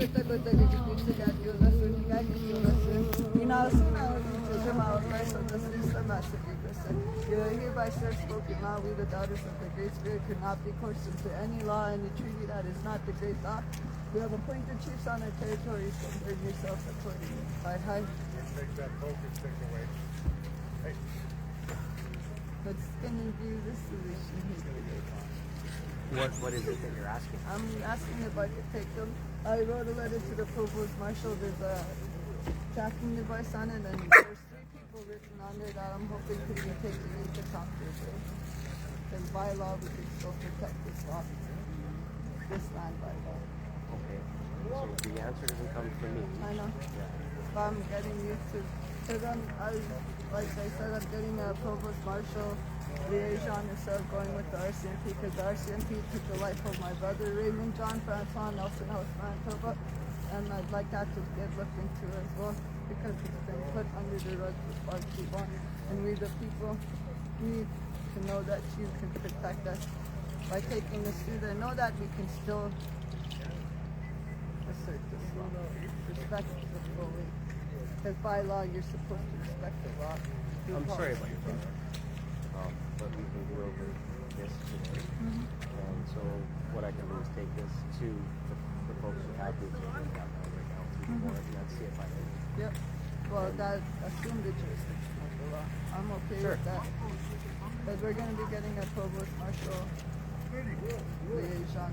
gıda gibi geldiyorlar, gel gidiyorlar. İnasına çocuğum ağırlar sonrası istemezse bilirsin. You hereby swear spoken law, we the daughters of the Great Spirit could not be coerced into any law, any treaty that is not the great law. We have appointed chiefs on our territories, so burn yourselves accordingly. Hi. Take that focus stick away. Hey. Let's gonna do the solution here today. What is it that you're asking? I'm asking if I could take them. I wrote a letter to the provost marshal. There's a tracking device on it, and there's 3 people written on there that I'm hoping could be taken into consideration. Because by law, we can still protect this law, this land by law. Okay. So the answer doesn't come from me. I know. But I'm getting used to. Because like I said, I'm getting a provost marshal liaison instead of going with the RCMP, because the RCMP took the life of my brother Raymond John Francois Nelson House Manitoba, and I'd like that to get looked into as well, because it's been put under the rug for far too long, and we the people need to know that you can protect us by taking us through there. Know that we can still assert this law, respect the fully, because by law you're supposed to respect the law. I'm sorry about your brother. But we can go over this today. And so what I can do is take this to the folks who have the agreement right now through the board, and let's see if I can. Yep. Well, that assumed the jurisdiction of the law. I'm okay with that. But we're going to be getting a provost marshal liaison.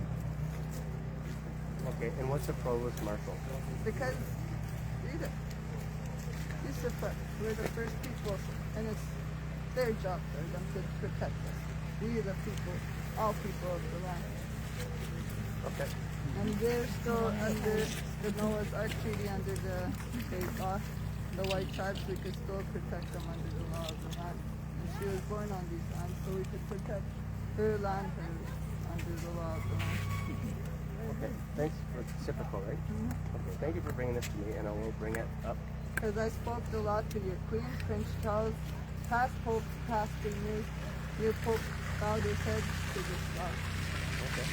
Okay, and what's a provost marshal? Because, read it. We're the first people, and it's their job for them to protect us. We are the people, all people of the land. Okay. And they're still under the Noah's Ark Treaty, under the state law. The white tribes, we could still protect them under the law of the land. And she was born on these lands, so we could protect her land under the law of the land. Okay, thanks for Si Pih Ko, right? Okay, thank you for bringing this to me, and I will bring it up. Because I spoke the law to your queen, Prince Charles, past popes, past premiers. Your pope bowed his head to this law. Okay.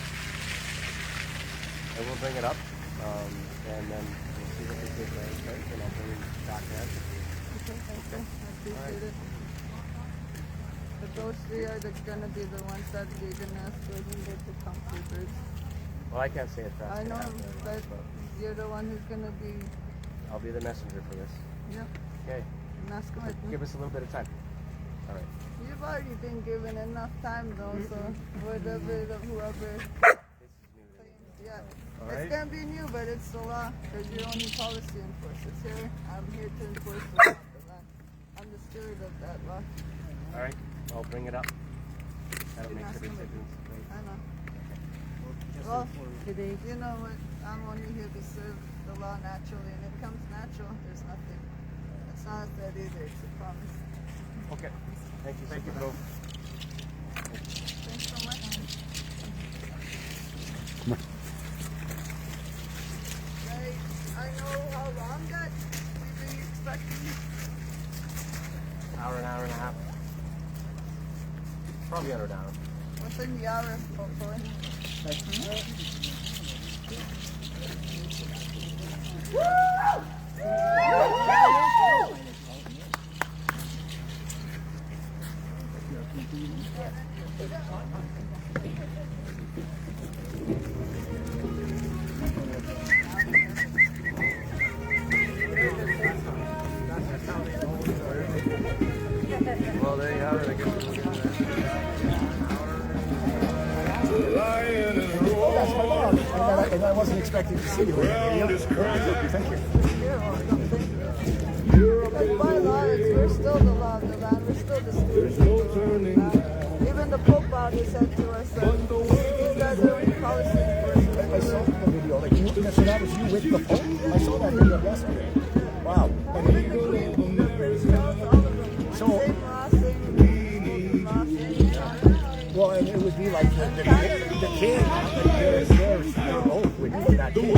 I will bring it up, and then we'll see what this is right, and I'll bring it back to answer. Okay, thank you. I appreciate it. But those 3 are going to be the ones that you're going to ask for when they become papers. Well, I can't say it fast. I know, but you're the one who's going to be... I'll be the messenger for this. Yeah. Okay. And ask them with me. Give us a little bit of time. All right. You've already been given enough time, though, so whoever... Yeah. All It's right. going to be new, but it's the law, because you're only policy enforcers here. I'm here to enforce the law of the land. I'm the steward of that law. All right. I'll bring it up. That'll make ask the them. decisions. I know. Well, you know what? I'm only here to serve the law naturally, and it comes natural. There's nothing. It's not that either. It's a promise. Okay. Thank you. Thank you both. Thanks so much. Right. I know how long that we've been expecting. Hour and a half. Probably under an hour. Within the hour, hopefully. Well, there you have it. I guess we'll get And I wasn't expecting to see you. Thank you. Because by law, we're still the law of the land. We're still the stewards of the land. Even the Pope bowed his head to us. These guys are only policy enforcers. I saw the video. Like you, so that was you with the Pope? I saw that video yesterday. Wow. So, well, and it would be like the king, their oath would be that king.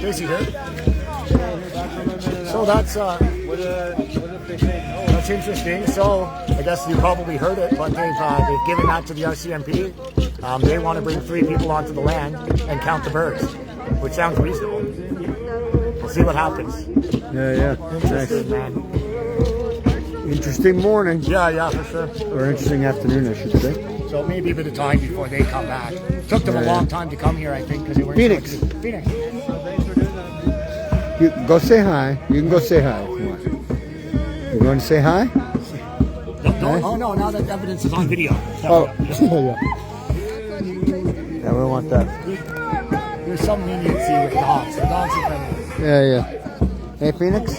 Casey here. So that's What if they say no? that's interesting. So I guess you probably heard it, but they've given that to the RCMP. They want to bring 3 people onto the land and count the birds, which sounds reasonable. We'll see what happens. Yeah. Interesting, man. Interesting morning. Yeah, for sure. Or interesting afternoon, I should say. So maybe a bit of time before they come back. Took them a long time to come here, I think, because they weren't. Phoenix. Phoenix. You go say hi. You can go say hi if you want. You going to say hi? No, now that evidence is on video. Oh, yeah. Yeah, we don't want that. There's some leniency with dogs. The dogs are friendly. Yeah. Hey, Phoenix.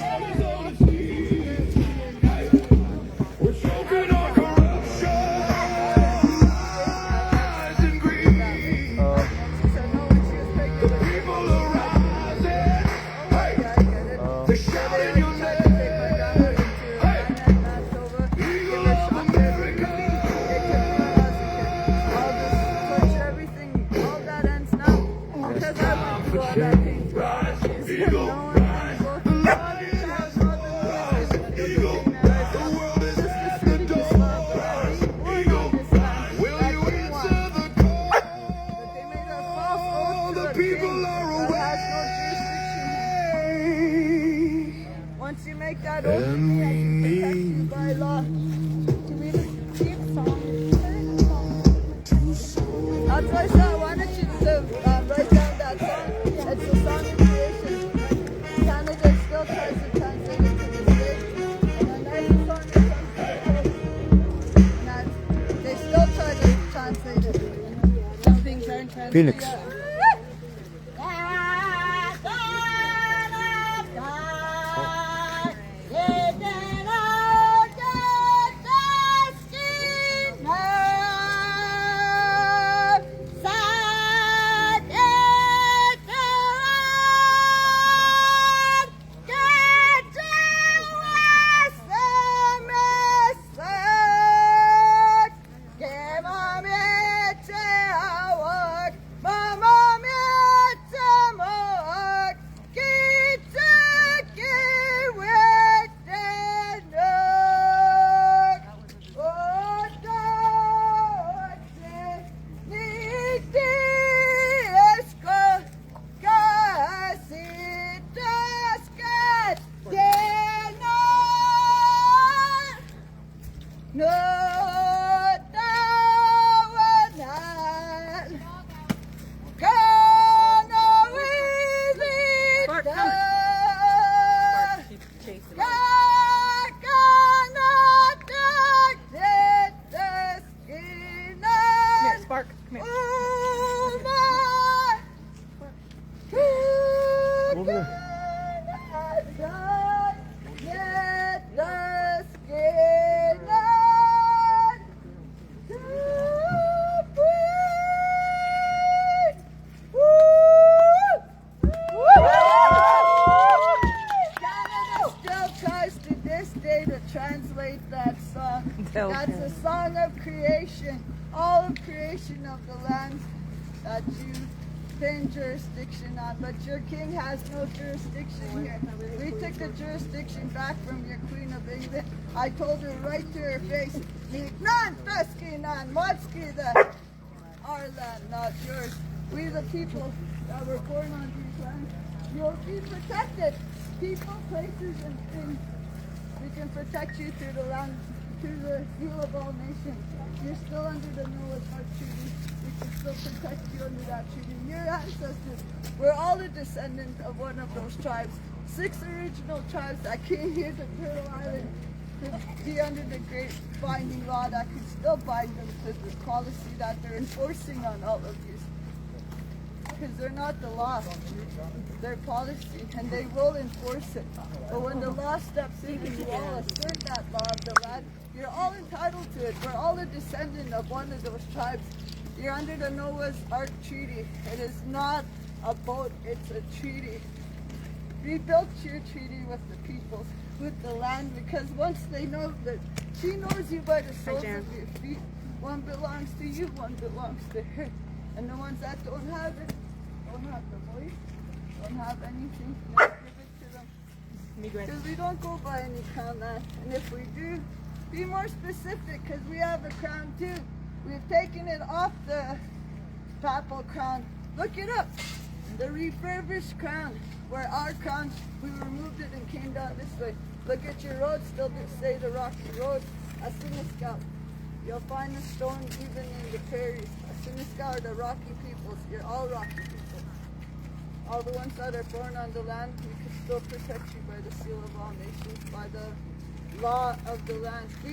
Once you make that open, we need by law. That's why I said I wanted you to write down that song. It's a song of creation. Canada still tries to translate it to this day. And then there's a song of and they still try to translate it. Some things aren't translated. Phoenix. Translate that song. That's a song of creation, all of creation of the land that you claim jurisdiction on. But your king has no jurisdiction here. We took the jurisdiction back from your Queen of England. I told her right to her face, "None, Fesky, none, Motski, that our land, not yours. We the people that were born on these lands, you'll be protected. People, places, and things. We can protect you through the land, through the seal of all nations. You're still under the Noah's Ark Treaty. We can still protect you under that treaty. Your ancestors were all a descendant of one of those tribes. 6 original tribes that came here to Turtle Island to be under the great binding law that could still bind them to the policy that they're enforcing on all of you. Because they're not the law, they're policy, and they will enforce it. But when the law steps in and you all assert that law of the land, you're all entitled to it. We're all a descendant of one of those tribes. You're under the Noah's Ark Treaty. It is not a boat, it's a treaty. We built your treaty with the peoples, with the land, because once they know that she knows you by the soles of your feet, one belongs to you, one belongs to her. And the ones that don't have it, don't have the voice, don't have anything, just give it to them. Because we don't go by any crown land. And if we do, be more specific, because we have a crown too. We've taken it off the papal crown. Look it up. The refurbished crown, where our crown, we removed it and came down this way. Look at your road, still say the rocky road. Asiniska. You'll find the stone even in the prairies. Asiniska are the rocky peoples. You're all rocky people. All the ones that are born on the land, we can still protect you by the seal of all nations, by the law of the land. If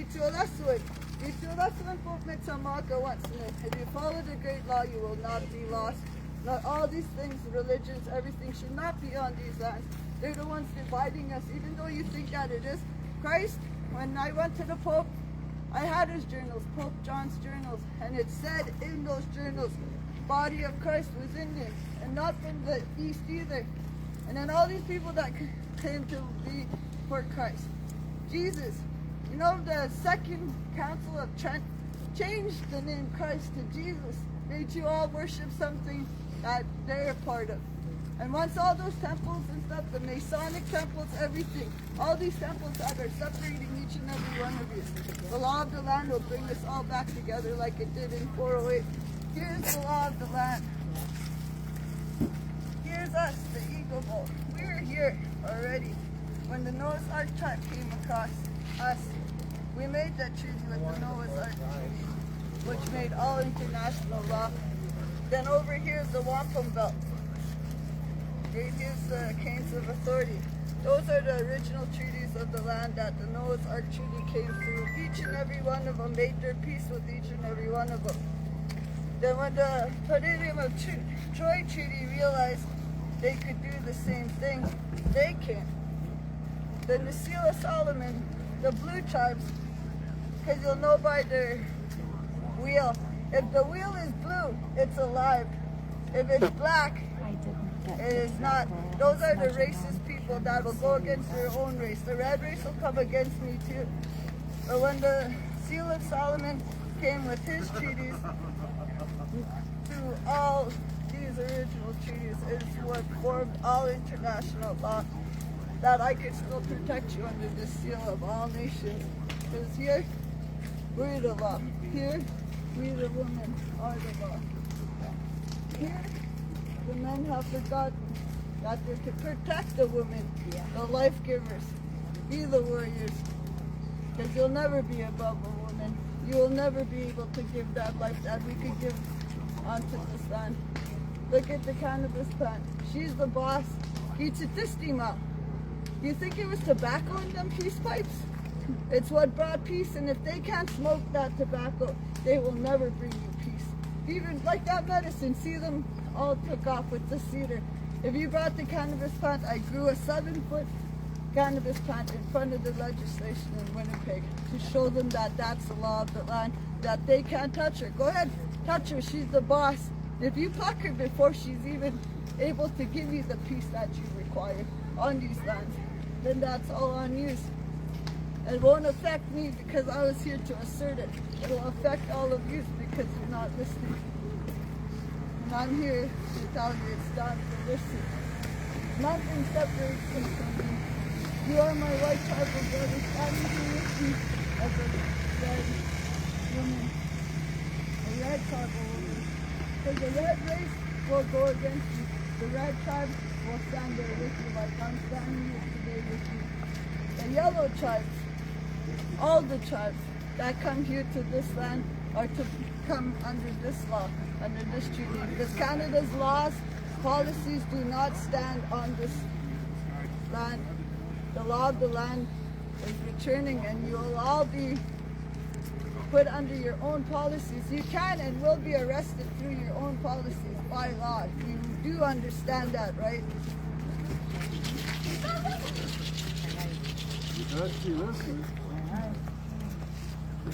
you follow the great law, you will not be lost. Not all these things, religions, everything should not be on these lands. They're the ones dividing us, even though you think that it is. Christ, when I went to the Pope, I had his journals, Pope John's journals, and it said in those journals, body of Christ was Indian, and not from the East either. And then all these people that came to be for Christ. Jesus, you know, the Second Council of Trent changed the name Christ to Jesus, made you all worship something that they're a part of. And once all those temples and stuff, the Masonic temples, everything, all these temples that are separating each and every one of you, the law of the land will bring us all back together like it did in 408. Here's the law of the land. Here's us, the Eagle Bowl. We're here already. When the Noah's Ark tribe came across us, we made that treaty with the Noah's Ark Treaty, which made all international law. Then over here is the wampum belt. Right here's the Canes of Authority. Those are the original treaties of the land that the Noah's Ark Treaty came through. Each and every one of them made their peace with each and every one of them. Then when the Palladium of Troy Treaty realized they could do the same thing, they came. Then the Seal of Solomon, the blue tribes, because you'll know by their wheel. If the wheel is blue, it's alive. If it's black, it is not. Those are the racist people that will go against their own race. The red race will come against me too. But when the Seal of Solomon came with his treaties, to all these original treaties is what formed all international law, that I could still protect you under the seal of all nations. Because here, we're the law. Here, we the women are the law. Here, the men have forgotten that they're to protect the women, the life givers, be the warriors. Because you'll never be above a woman. You will never be able to give that life that we could give onto this land. Look at the cannabis plant. She's the boss. Kichitistima. You think it was tobacco in them peace pipes? It's what brought peace, and if they can't smoke that tobacco, they will never bring you peace. Even like that medicine, see them all took off with the cedar. If you brought the cannabis plant, I grew a 7-foot cannabis plant in front of the legislation in Winnipeg to show them that that's the law of the land, that they can't touch her. Go ahead, touch her, she's the boss. If you pluck her before she's even able to give you the peace that you require on these lands, then that's all on you. It won't affect me because I was here to assert it. It'll affect all of you because you're not listening. And I'm here to tell you it's time to listen. Nothing separates me from you. You are my white tribal brother standing here with me as a red woman, a red tribal woman. Because the red race will go against you. The red tribe will stand there with you like I'm standing here today with you. The yellow tribes, all the tribes that come here to this land are to come under this law, under this treaty. Because Canada's laws, policies do not stand on this land. The law of the land is returning, and you will all be put under your own policies. You can and will be arrested through your own policies by law. You do understand that, right?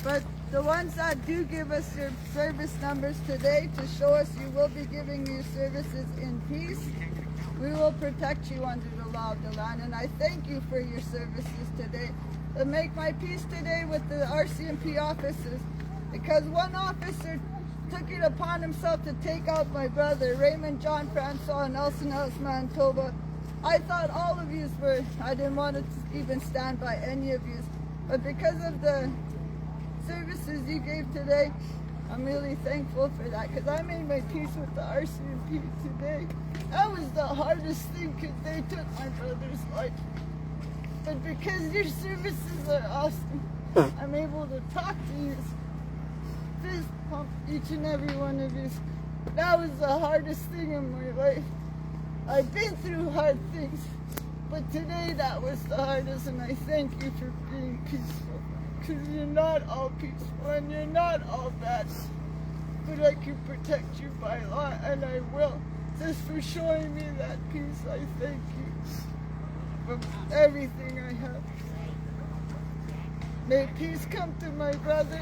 But the ones that do give us your service numbers today to show us you will be giving your services in peace, we will protect you under the law of the land. And I thank you for your services today. To make my peace today with the RCMP officers, because one officer took it upon himself to take out my brother, Raymond John Francois, Nelson House, Manitoba. I thought all of you were, I didn't want to even stand by any of you, but because of the services you gave today, I'm really thankful for that, because I made my peace with the RCMP today. That was the hardest thing, because they took my brother's life. But because your services are awesome, I'm able to talk to you, fist pump each and every one of you. That was the hardest thing in my life. I've been through hard things, but today that was the hardest, and I thank you for being peaceful, because you're not all peaceful and you're not all bad, but I can protect you by law, and I will. Just for showing me that peace, I thank you for everything I have. May peace come to my brother.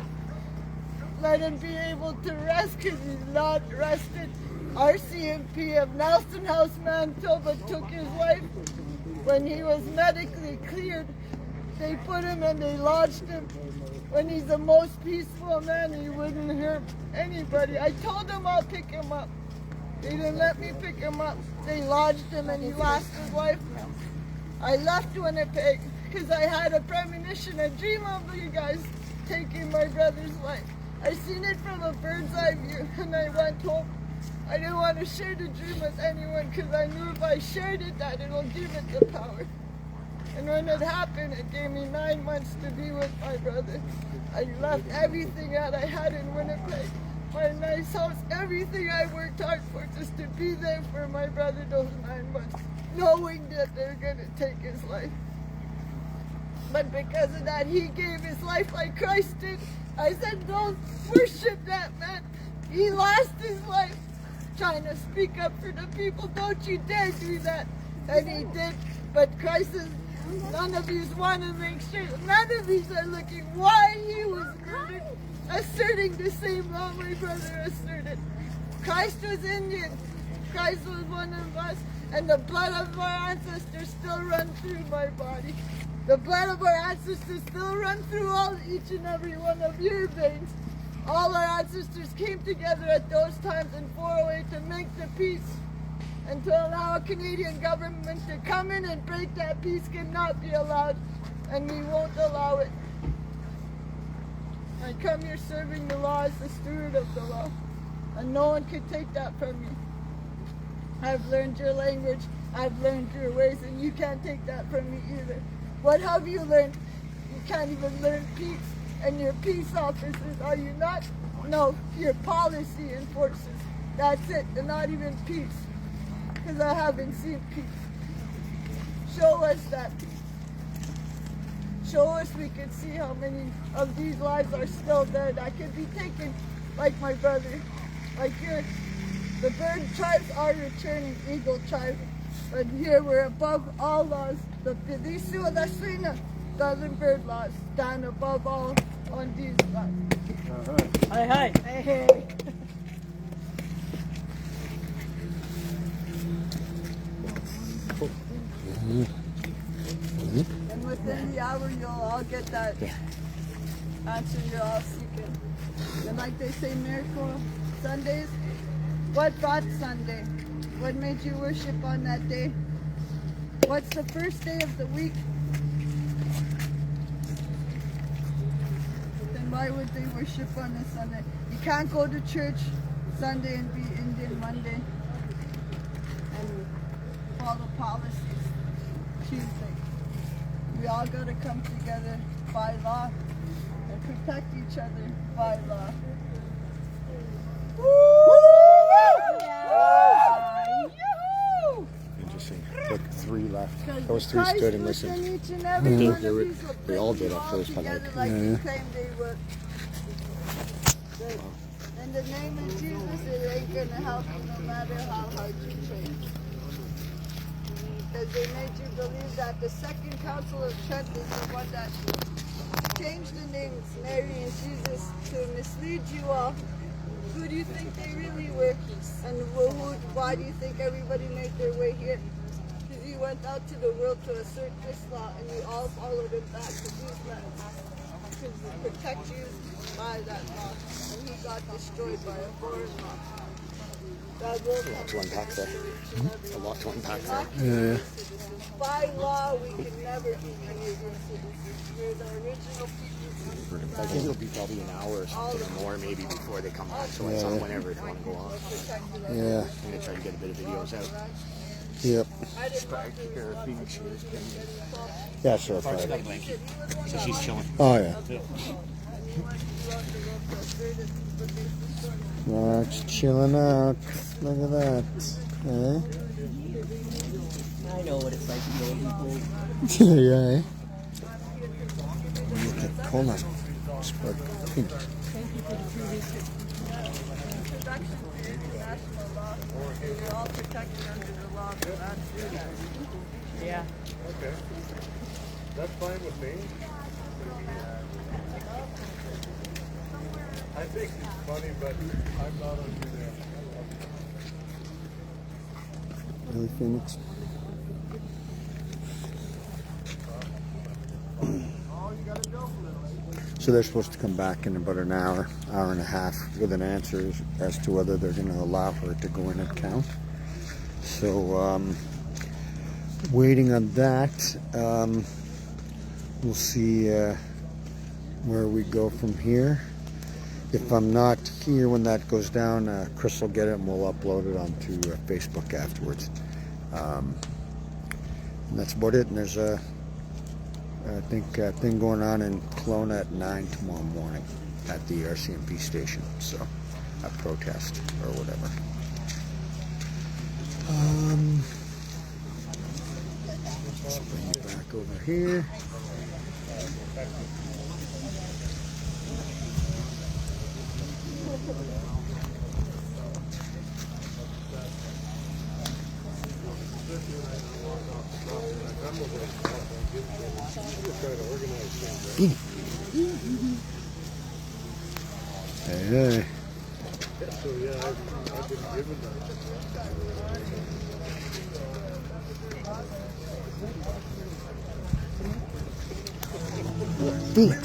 Let him be able to rest, because he's not rested. RCMP of Nelson House, Manitoba took his life when he was medically cleared. They put him and they lodged him. When he's the most peaceful man, he wouldn't hurt anybody. I told them I'll pick him up. They didn't let me pick him up. They lodged him and he lost his life. I left Winnipeg because I had a premonition, a dream of you guys taking my brother's life. I seen it from a bird's eye view, and I went home. I didn't want to share the dream with anyone, because I knew if I shared it, that it'll give it the power. And when it happened, it gave me 9 months to be with my brother. I left everything that I had in Winnipeg, my nice house, everything I worked hard for, just to be there for my brother those 9 months, knowing that they're going to take his life. But because of that, he gave his life like Christ did. I said, don't worship that man. He lost his life trying to speak up for the people. Don't you dare do that. And he did. But Christ is, none of you want to make sure, none of you are looking why he was murdered, asserting the same law my brother asserted. Christ was Indian. Christ was one of us. And the blood of our ancestors still runs through my body. The blood of our ancestors still runs through each and every one of your veins. All our ancestors came together at those times in 408 to make the peace, and to allow a Canadian government to come in and break that peace cannot be allowed, and we won't allow it. I come here serving the law as the steward of the law, and no one can take that from me. I've learned your language, I've learned your ways, and you can't take that from me either. What have you learned? You can't even learn peace. And your peace officers, are you not? No, you're policy enforcers. That's it. They're not even peace. Because I haven't seen peace. Show us that peace. Show us we can see how many of these lives are still there that could be taken, like my brother, like yours. The bird tribes are returning, eagle tribe. But here we're above all laws. The dozen bird laws stand above all on these laws. Hi, hi. Hey, hey. And within the hour, you'll all get that answer you're all seeking. And like they say, miracle Sundays. What brought Sunday? What made you worship on that day? What's the first day of the week? Then why would they worship on a Sunday? You can't go to church Sunday and be Indian Monday and follow policies Tuesday. We all got to come together by law and protect each other by law. Interesting. Look, 3 left. Because Those 3 Christ stood and was in listened. each and every one of They were- these will they all bring did you at first, but together like- like Yeah, you yeah. claimed they would. In the name of Jesus, it ain't gonna help you no matter how hard you try. Because they made you believe that the Second Council of Trent is the one that changed the names Mary and Jesus to mislead you all. Who do you think they really were? And why do you think everybody made their way here? Because you went out to the world to assert this law, and you all followed him back to these lands. can protect you by that law, and he got destroyed by a foreign law. That will come to unpack there. A lot to unpack there. Yeah. By law, we can never be Canadian citizens. We're the original people. I think it'll be probably an hour or something more maybe before they come back. So it's on whenever they want to go on. Yeah. I'm going to try to get a bit of videos out. Yep. Yeah, sure. Park's got a blanket, so she's chilling. Oh, yeah. Mark's chilling out. Look at that. Eh? I know what it's like to go people. Yeah, eh? Look at Cola. Spark pink. Introduction to international law. You're all protected under the law, but not through that. Yeah. Okay. That's fine with me. I think it's funny, but I'm not under there. Really, Phoenix? So they're supposed to come back in about an hour and a half with an answer as to whether they're going to allow her to go in and count. So waiting on that. We'll see where we go from here. If I'm not here when that goes down, Chris will get it and we'll upload it onto Facebook afterwards. And that's about it. And there's a, I think, thing going on in Kelowna at 9 tomorrow morning at the RCMP station. So, a protest or whatever. Let's bring it back over here. Hey. So yeah, I've been given that. Phoenix.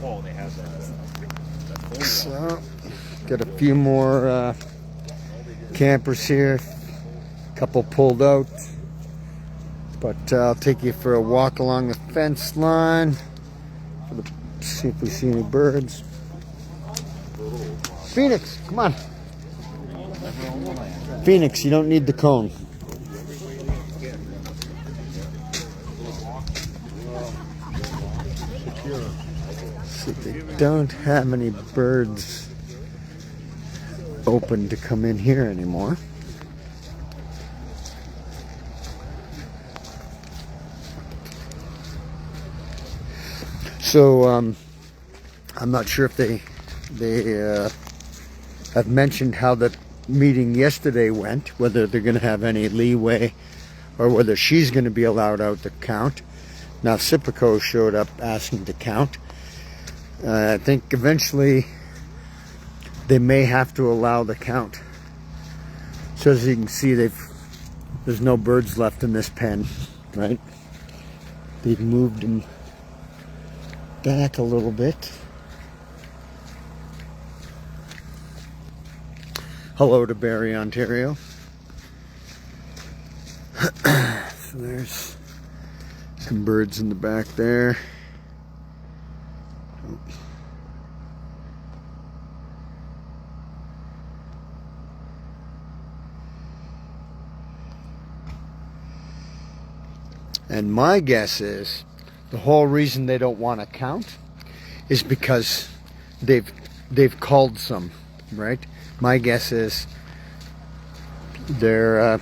Oh, they have that. So, got a few more campers here. Couple pulled out. But I'll take you for a walk along the fence line. See if we see any birds. Phoenix, come on. Phoenix, you don't need the cone. So they don't have any birds open to come in here anymore. So I'm not sure if they have mentioned how the meeting yesterday went, whether they're going to have any leeway or whether she's going to be allowed out to count. Now Si Pih Ko showed up asking to count. I think eventually they may have to allow the count. So as you can see, there's no birds left in this pen, right? They've moved them back a little bit. Hello to Barrie, Ontario. So there's some birds in the back there. And my guess is the whole reason they don't want to count is because they've called some, right? My guess is there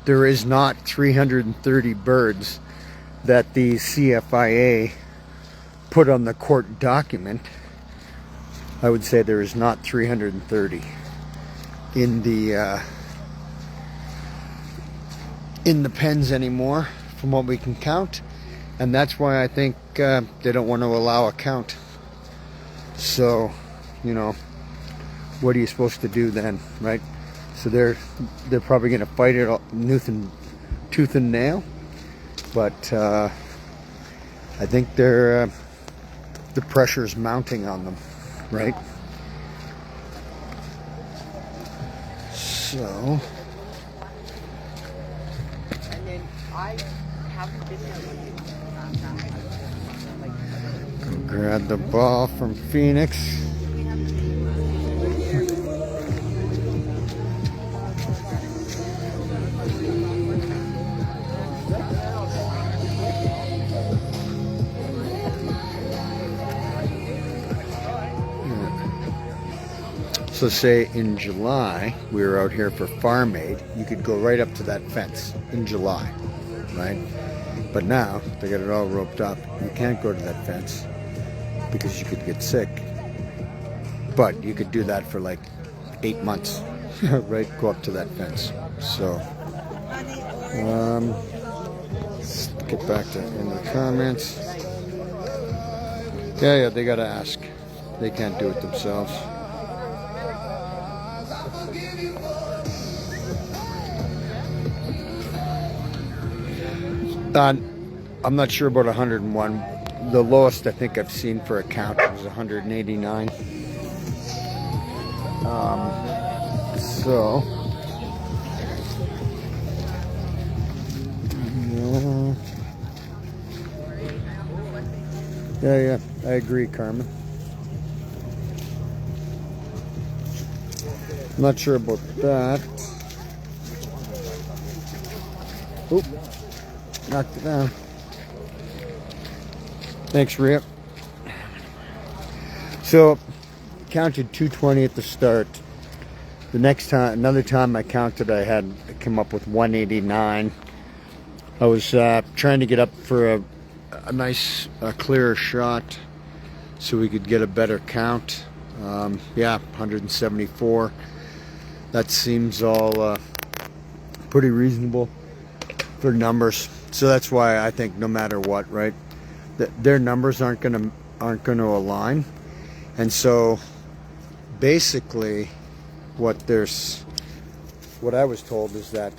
is not 330 birds that the CFIA put on the court document. I would say there is not 330 in the pens anymore, from what we can count, and that's why I think they don't want to allow a count. So, you know, what are you supposed to do then, right? So they're probably going to fight it tooth and nail, but I think the pressure's mounting on them, right? So And then I haven't been there when you grab the ball from Phoenix. So say in July, we were out here for Farm Aid, you could go right up to that fence in July, right? But now, they got it all roped up. You can't go to that fence because you could get sick. But you could do that for like 8 months, right? Go up to that fence. So, let's get back to in the comments. Yeah, they gotta ask. They can't do it themselves. I'm not sure about 101. The lowest I think I've seen for a count was 189. So yeah, I agree, Carmen. I'm not sure about that. Oop, knocked it down. Thanks, Rip. So, counted 220 at the start. The next time, another time I counted, I came up with 189. I was trying to get up for a nice, clearer shot so we could get a better count. Yeah, 174. That seems all pretty reasonable for numbers. So that's why I think no matter what, right, their numbers aren't gonna align. And so basically what I was told is that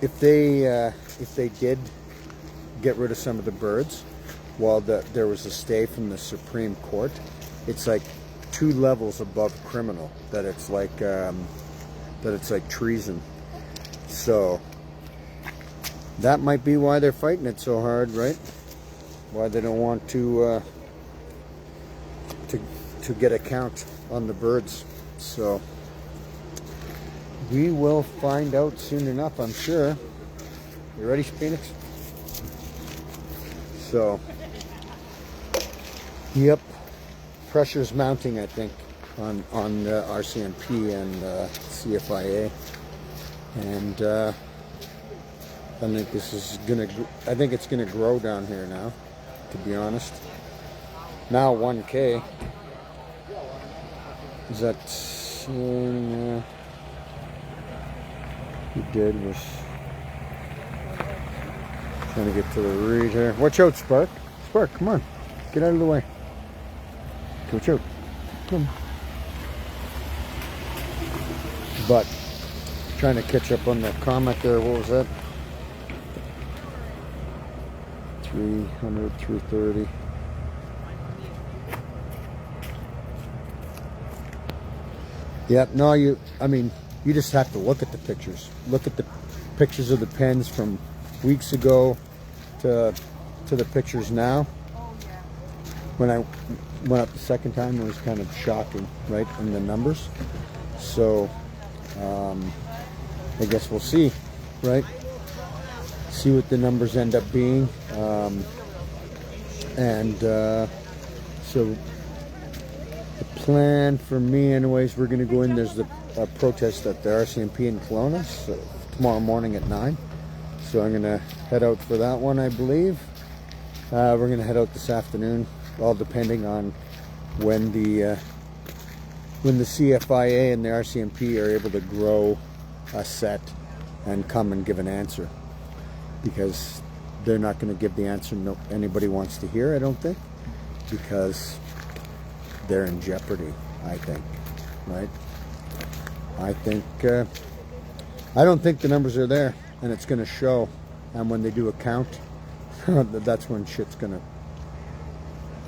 if they did get rid of some of the birds while there was a stay from the Supreme Court, it's like 2 levels above criminal, that it's like treason. So that might be why they're fighting it so hard, right? Why they don't want to get a count on the birds. So we will find out soon enough, I'm sure. You ready, Phoenix? So, yep, pressure's mounting, I think, on the RCMP and CFIA, and I think it's gonna grow down here now, to be honest. Now 1K. Is that he did was trying to get to the reed here. Watch out, Spark. Spark, come on. Get out of the way. Watch out. Come on. But trying to catch up on the comment there. What was that? 300, 330. Yeah, no, you just have to look at the pictures. Look at the pictures of the pens from weeks ago to the pictures now. When I went up the second time, it was kind of shocking, right, in the numbers. So, I guess we'll see, right? See what the numbers end up being. So the plan for me, anyways, we're going to go in. There's the protest at the RCMP in Kelowna tomorrow morning at 9. So I'm going to head out for that one, I believe. We're going to head out this afternoon, all depending on when the CFIA and the RCMP are able to grow a set and come and give an answer. Because they're not going to give the answer anybody wants to hear, I don't think. Because they're in jeopardy, I think, right? I think, I don't think the numbers are there, and it's going to show. And when they do a count, that's when shit's going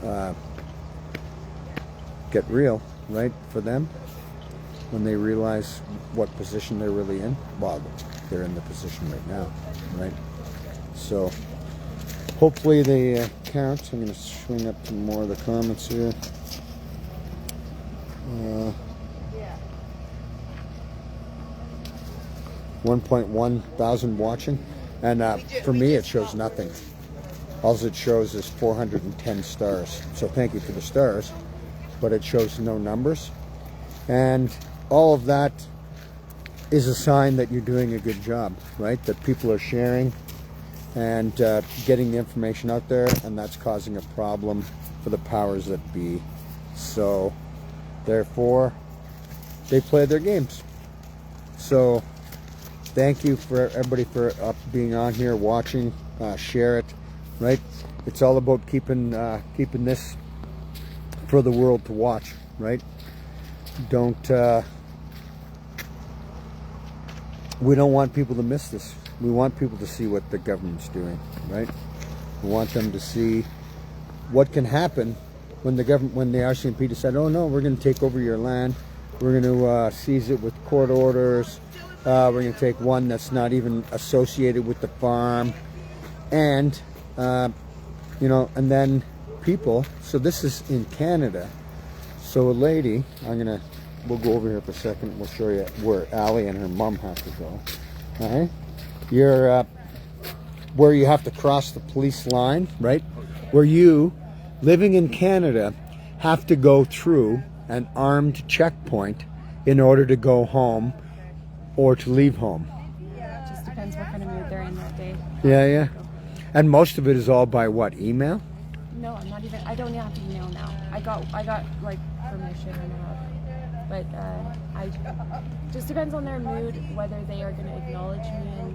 to get real, right, for them. When they realize what position they're really in. Well, they're in the position right now, right? So hopefully they count. I'm going to swing up to more of the comments here. 1.1 thousand watching, and for me it shows nothing. All it shows is 410 stars. So thank you for the stars, but it shows no numbers. And all of that is a sign that you're doing a good job, right? That people are sharing and getting the information out there, and that's causing a problem for the powers that be. So therefore they play their games. So thank you for everybody for being on here, watching, share it, right? It's all about keeping this for the world to watch, right? We don't want people to miss this. We want people to see what the government's doing, right? We want them to see what can happen when the RCMP decide, oh no, we're going to take over your land, we're going to seize it with court orders, we're going to take one that's not even associated with the farm, and you know, and then people. So this is in Canada. So a lady, we'll go over here for a second. We'll show you where Allie and her mom have to go. All right, you're where you have to cross the police line, right? Where you, living in Canada, have to go through an armed checkpoint in order to go home or to leave home. It just depends what kind of mood they're in that day. Yeah. And most of it is all by what, email? No, I'm not even. I don't have to email now. I got like permission and all. But I just depends on their mood whether they are going to acknowledge me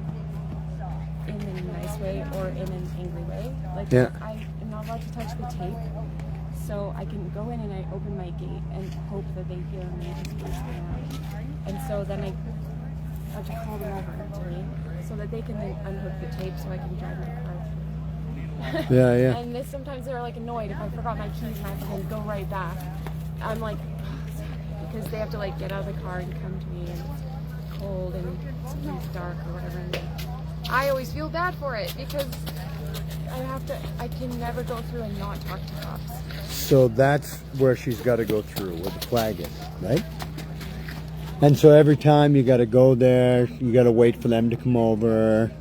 in a nice way or in an angry way. Like I am not allowed to touch the tape, so I can go in and I open my gate and hope that they hear me just whispering out. And so then I have to call them over to me so that they can then unhook the tape so I can drive my car. Yeah. And sometimes they're like annoyed if I forgot my keys and I have to go right back. I'm like, because they have to like get out of the car and come to me, and it's cold and it's dark or whatever. And I always feel bad for it because I can never go through and not talk to cops. So that's where she's got to go through, where the flag is, right? And so every time you got to go there, you got to wait for them to come over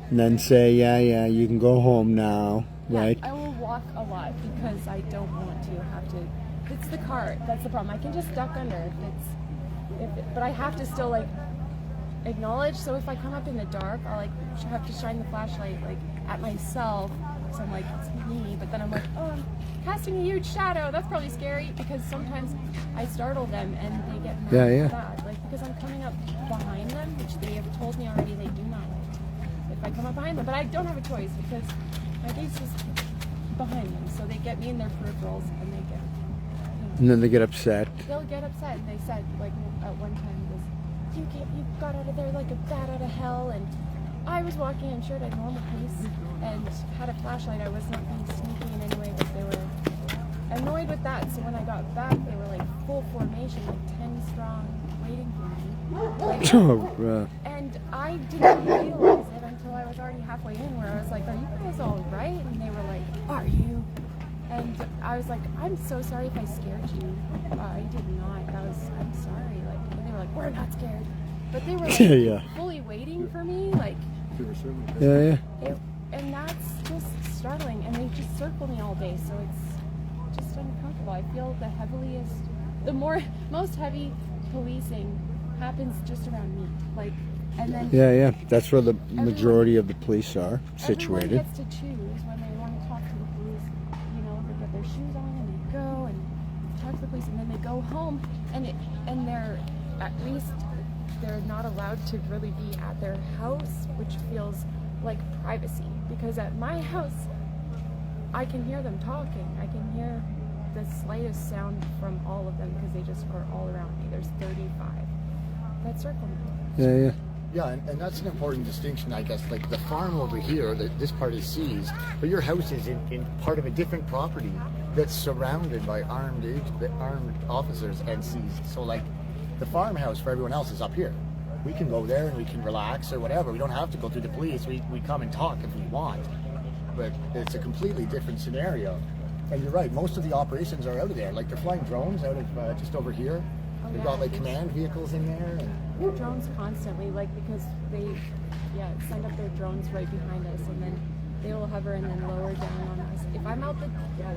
and then say, yeah, you can go home now, right? I will walk a lot because I don't want to have to. It's the car. That's the problem. I can just duck under but I have to still like acknowledge. So if I come up in the dark, I'll like have to shine the flashlight like at myself. So I'm like, it's me. But then I'm like, oh, I'm casting a huge shadow. That's probably scary because sometimes I startle them and they get mad. Like because I'm coming up behind them, which they have told me already they do not like. If I come up behind them, but I don't have a choice because my gate's just behind them. So they get me in their peripherals and they get. And then they get upset. They'll get upset, and they said, like, at one time, you got out of there like a bat out of hell, and I was walking, I'm sure, at a normal pace, and had a flashlight. I was not being sneaky in any way, but they were annoyed with that, so when I got back, they were, like, full formation, like 10 strong, waiting for me. Like, and I didn't realize it until I was already halfway in, where I was like, are you guys all right? And they were like, are you? And I was like, I'm so sorry if I scared you. I did not. I'm sorry. Like, and they were like, we're not scared. But they were like, fully waiting for me. Like, and that's just startling. And they just circle me all day. So it's just uncomfortable. I feel the most heavy policing happens just around me. Like, and then. That's where the majority of the police are situated. Everyone gets to choose when they want to talk to the police. They put their shoes on and they go and talk to the police, and then they go home, and they're at least they're not allowed to really be at their house, which feels like privacy. Because at my house, I can hear them talking. I can hear the slightest sound from all of them because they just are all around me. There's 35, that circle now. Yeah, yeah. Yeah, and that's an important distinction, I guess. Like the farm over here, this part is seized, but your house is in part of a different property that's surrounded by armed officers and seized. So like the farmhouse for everyone else is up here. We can go there and we can relax or whatever. We don't have to go through the police. We come and talk if we want. But it's a completely different scenario. And you're right, most of the operations are out of there. Like they're flying drones out of just over here. They've got like command vehicles in there. And drones constantly, like, because they send up their drones right behind us, and then they will hover and then lower down on us. If I'm out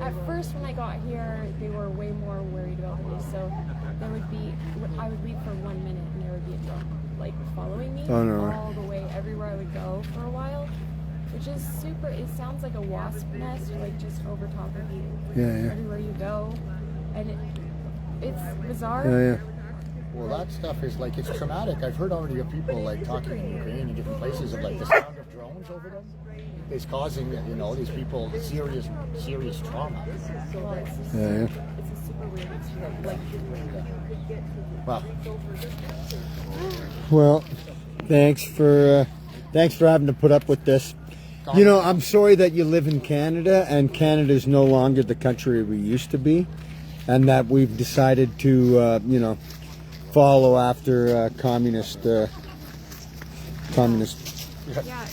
at first when I got here, they were way more worried about me. So there would be, I would leave for 1 minute and there would be a drone like following me all the way everywhere I would go for a while, which is super. It sounds like a wasp nest, like just over top of you. Yeah. Everywhere you go, and it's bizarre. Yeah. well, that stuff is like, it's traumatic. I've heard already of people like talking in Ukraine and different places of like the sound of drones over them is causing, you know, these people serious trauma. Well, it's just, Yeah. it's a super weird experience. Well, Well, thanks for having to put up with this. You know, I'm sorry that you live in Canada and Canada is no longer the country we used to be, and that we've decided to, you know, follow after communist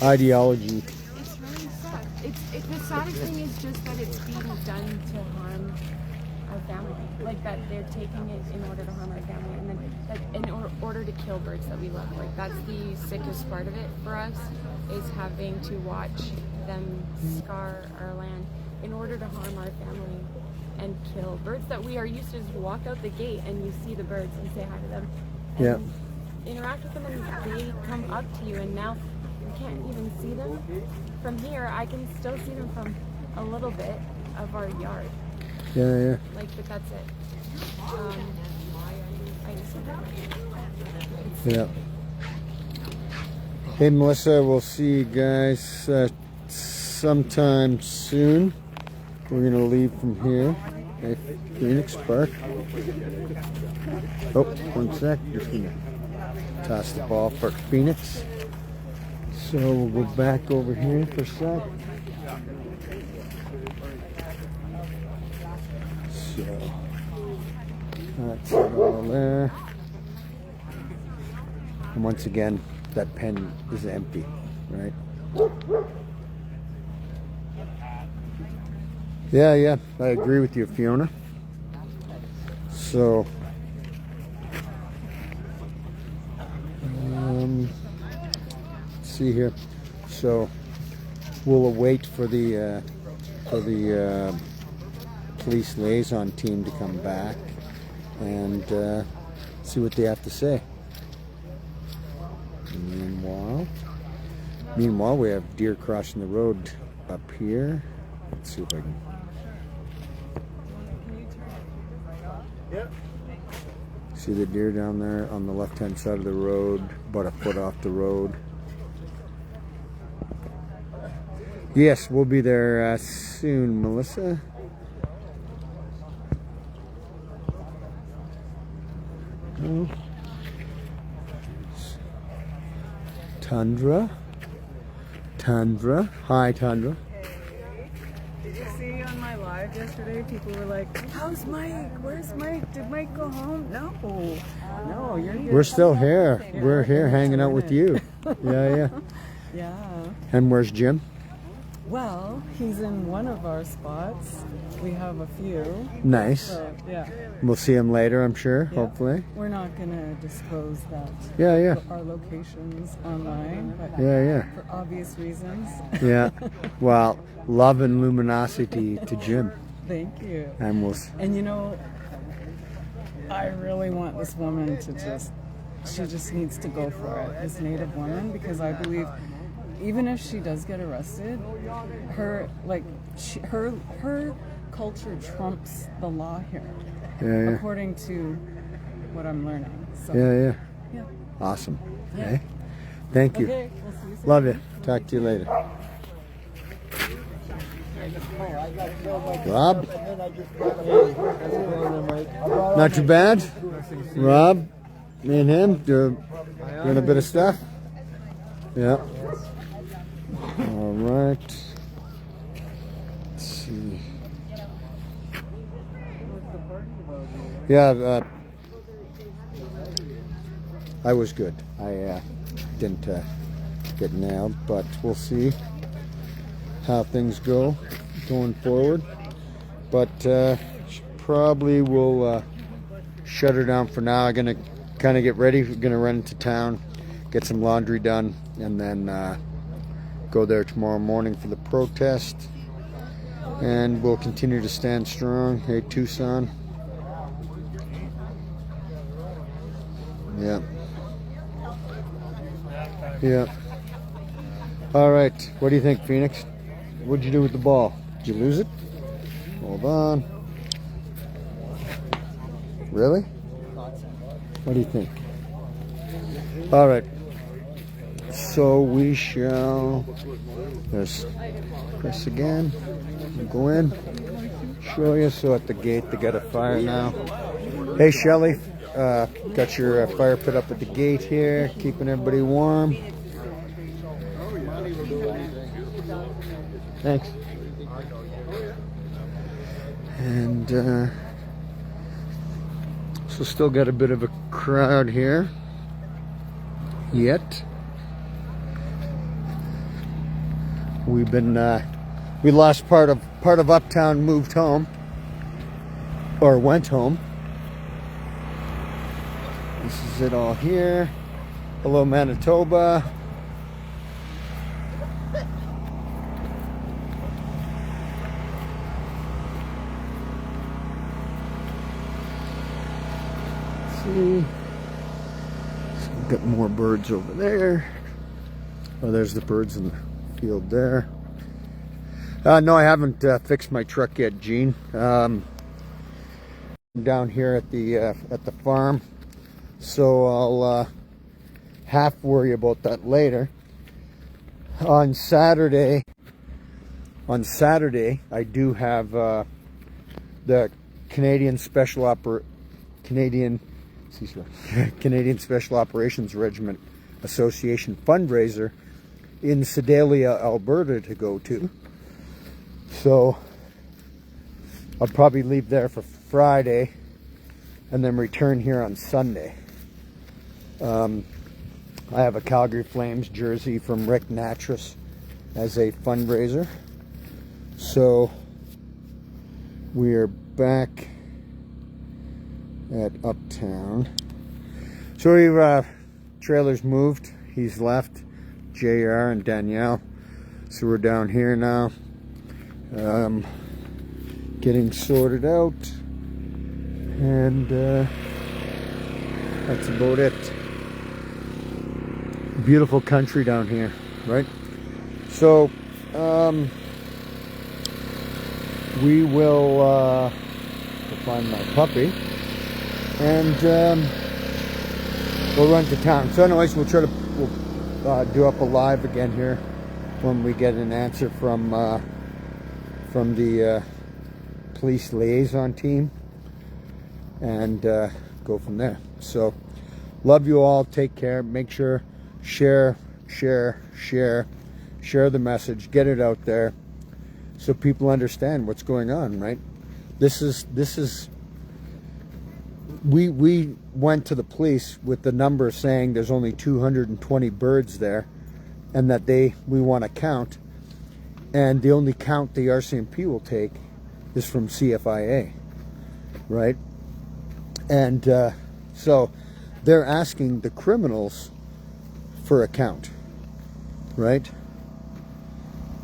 ideology. It's really sad. The saddest thing is just that it's being done to harm our family. Like that they're taking it in order to harm our family, and then that in order to kill birds that we love. Like that's the sickest part of it for us, is having to watch them scar our land in order to harm our family and kill birds that we are used to just walk out the gate and you see the birds and say hi to them and interact with them, and they come up to you, and now you can't even see them from here. I can still see them from a little bit of our yard. Yeah. Like, but that's it. I just Yeah. Hey, Melissa, we'll see you guys sometime soon. We're going to leave from here. Hey, Phoenix Park. Oh, 1 sec. Just going to toss the ball for Phoenix. So we'll go back over here for a sec. So that's it all there. And once again, that pen is empty, right? Yeah, I agree with you, Fiona. So, let's see here. So, we'll await for the police liaison team to come back and see what they have to say. Meanwhile, we have deer crossing the road up here. Let's see if I can. See the deer down there on the left-hand side of the road, about a foot off the road. Yes, we'll be there soon, Melissa. Oh. Tundra. Hi, Tundra. Did you see on my live yesterday, people were like, how's Mike? Where's Mike? Did Mike go home? No, you're here. We're still here. We're here hanging out with you. Yeah. Yeah. And where's Jim? Well, he's in one of our spots. We have a few. Nice. So, yeah. We'll see him later, I'm sure, Yeah. hopefully. We're not going to disclose that. Yeah. Our locations online. But Yeah. for obvious reasons. Yeah. Well, love and luminosity to Jim. Thank you. And And you know, I really want this woman to she just needs to go for it, this Native woman, because I believe even if she does get arrested, her culture trumps the law here, Yeah. according to what I'm learning. So, Yeah. Awesome. Yeah. Okay. Thank you. Okay, we'll see you soon. Love you. Talk to you later. Rob? Not too bad? Rob? Me and him doing a bit of stuff. Yeah. All right. Let's see. Yeah, I was good. I didn't get nailed, but we'll see how things go going forward. But probably will shut her down for now. I'm gonna kind of get ready. We're gonna run into town, get some laundry done, and then go there tomorrow morning for the protest. And we'll continue to stand strong. Hey, Tucson. Yeah. Yeah. All right. What do you think, Phoenix? What'd you do with the ball? Did you lose it? Hold on. Really? What do you think? All right. So we shall. There's Chris again. We'll go in. Show you. So at the gate, they got a fire now. Hey, Shelly. Got your fire pit up at the gate here, keeping everybody warm. Thanks. And so still got a bit of a crowd here yet. We've been we lost part of Uptown, moved home or went home. This is it all here. Hello, Manitoba. Let's see. So we've got more birds over there. Oh, there's the birds in the field there. No, I haven't fixed my truck yet, Gene. I'm down here at the farm. So I'll half worry about that later. On Saturday, I do have the Canadian Special Operations Regiment Association fundraiser in Sedalia, Alberta to go to. So I'll probably leave there for Friday and then return here on Sunday. I have a Calgary Flames jersey from Rick Natras as a fundraiser. So we are back at Uptown. So we've trailers moved. He's left, JR and Danielle. So we're down here now, getting sorted out, and that's about it. Beautiful country down here, right? So we will find my puppy, and we'll run to town. So anyways, we'll do up a live again here when we get an answer from the police liaison team, and go from there. So love you all. Take care. Make sure share the message, get it out there so people understand what's going on, right? This is we went to the police with the number saying there's only 220 birds there, and that we want to count, and the only count the RCMP will take is from CFIA, right? And so they're asking the criminals for a count, right?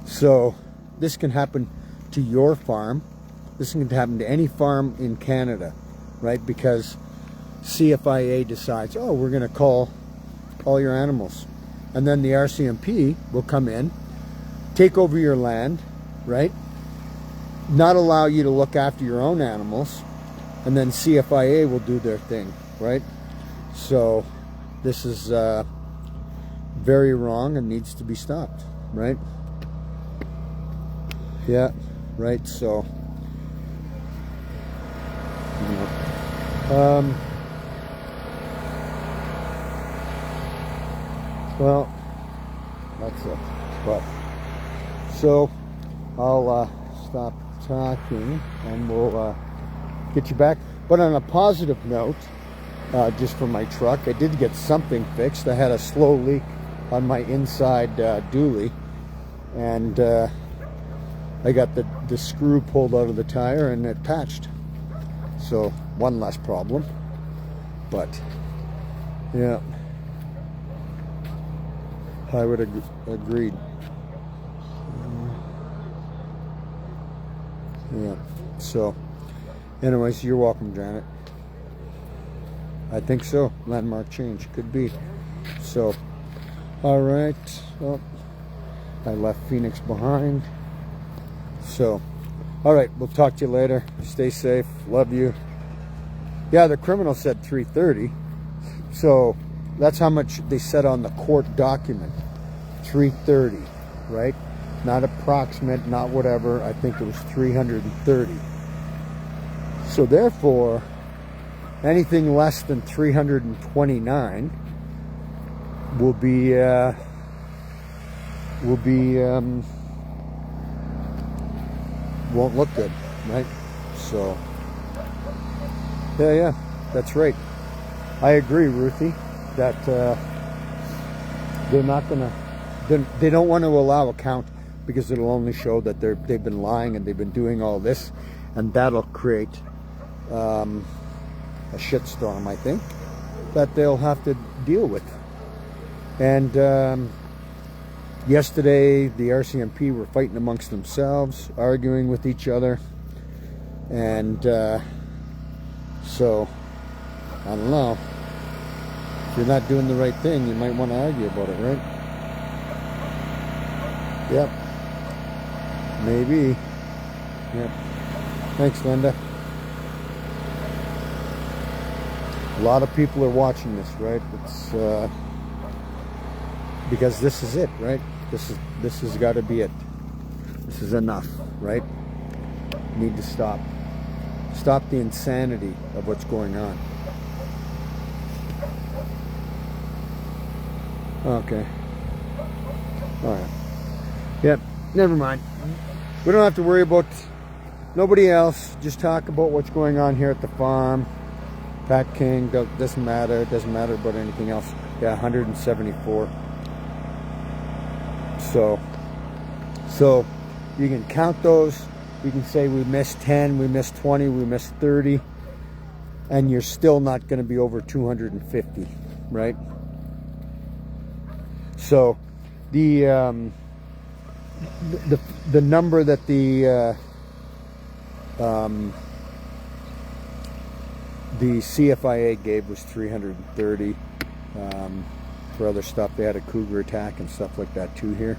So this can happen to your farm. This can happen to any farm in Canada, right? Because CFIA decides, oh, we're going to call all your animals. And then the RCMP will come in, take over your land, right? Not allow you to look after your own animals. And then CFIA will do their thing, right? So this is very wrong and needs to be stopped, right? Yeah, right. So Well, that's it. But so I'll stop talking and we'll get you back. But on a positive note, just for my truck, I did get something fixed. I had a slow leak on my inside dually, and I got the screw pulled out of the tire and it patched. So one less problem. But yeah, I would agreed. Yeah. So anyways, you're welcome, Janet. I think so. Landmark change could be. So all right. Oh, I left Phoenix behind. So all right, we'll talk to you later. Stay safe. Love you. Yeah, the criminal said 3:30. So that's how much they said on the court document. 330, right? Not approximate, not whatever. I think it was 330. So therefore, anything less than 329 will be won't look good, right? So yeah, that's right. I agree, Ruthie, that they're not gonna, they don't want to allow a count because it'll only show that they've been lying and they've been doing all this, and that'll create a shitstorm, I think, that they'll have to deal with. And yesterday, the RCMP were fighting amongst themselves, arguing with each other, and so I don't know. If you're not doing the right thing, you might want to argue about it, right? Yep. Maybe. Yep. Thanks, Linda. A lot of people are watching this, right? It's because this is it, right? This has got to be it. This is enough, right? Need to stop. Stop the insanity of what's going on. Okay. All right. Yep. Never mind. We don't have to worry about nobody else. Just talk about what's going on here at the farm. Pat King doesn't matter. It doesn't matter about anything else. Yeah, 174. So you can count those. You can say we missed 10, we missed 20, we missed 30, and you're still not going to be over 250, right? So the number that the CFIA gave was 330. For other stuff, they had a cougar attack and stuff like that too here.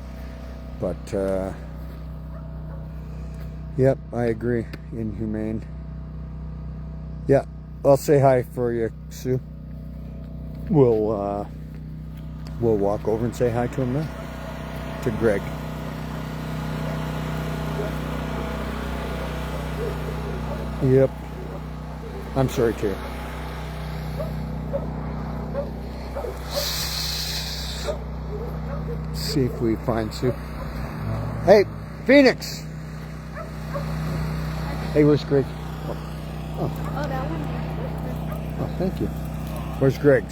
But yep, I agree. Inhumane. Yeah, I'll say hi for you, Sue. We'll walk over and say hi to him now. To Greg. Yep. I'm sorry too. See if we find Sue. Hey, Phoenix. Hey, where's Greg? Oh, that one. oh, thank you. Where's Greg?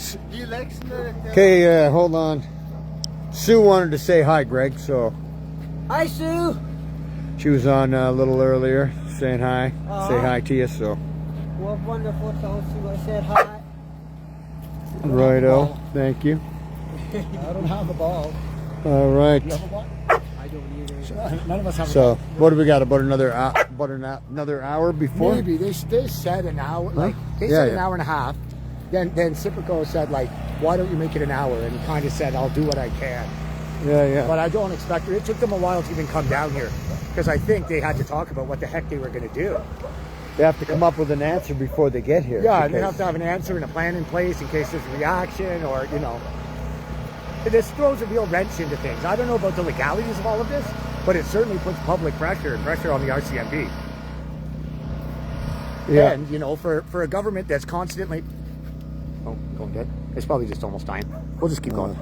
Okay, hold on. Sue wanted to say hi, Greg, so. Hi, Sue. She was on a little earlier saying hi. Say hi to you, so. Well, wonderful. Tell Sue I said hi. Righto, thank you. I don't have a ball. All right. You have a ball? I don't either. None of us have a So, ball. what do we got? About another hour before? Maybe they said an hour. Like they Yeah, said yeah. an hour and a half. Then Si Pih Ko said like, why don't you make it an hour? And he kind of said, I'll do what I can. Yeah. But I don't expect it. It took them a while to even come down here because I think they had to talk about what the heck they were going to do. They have to come up with an answer before they get here. Yeah, and they because- have to have an answer and a plan in place in case there's a reaction or, you know. This throws a real wrench into things. I don't know about the legalities of all of this, but it certainly puts public pressure and pressure on the RCMP. Yeah. And, you know, for a government that's constantly... Oh, going dead. It's probably just almost time. We'll just keep going.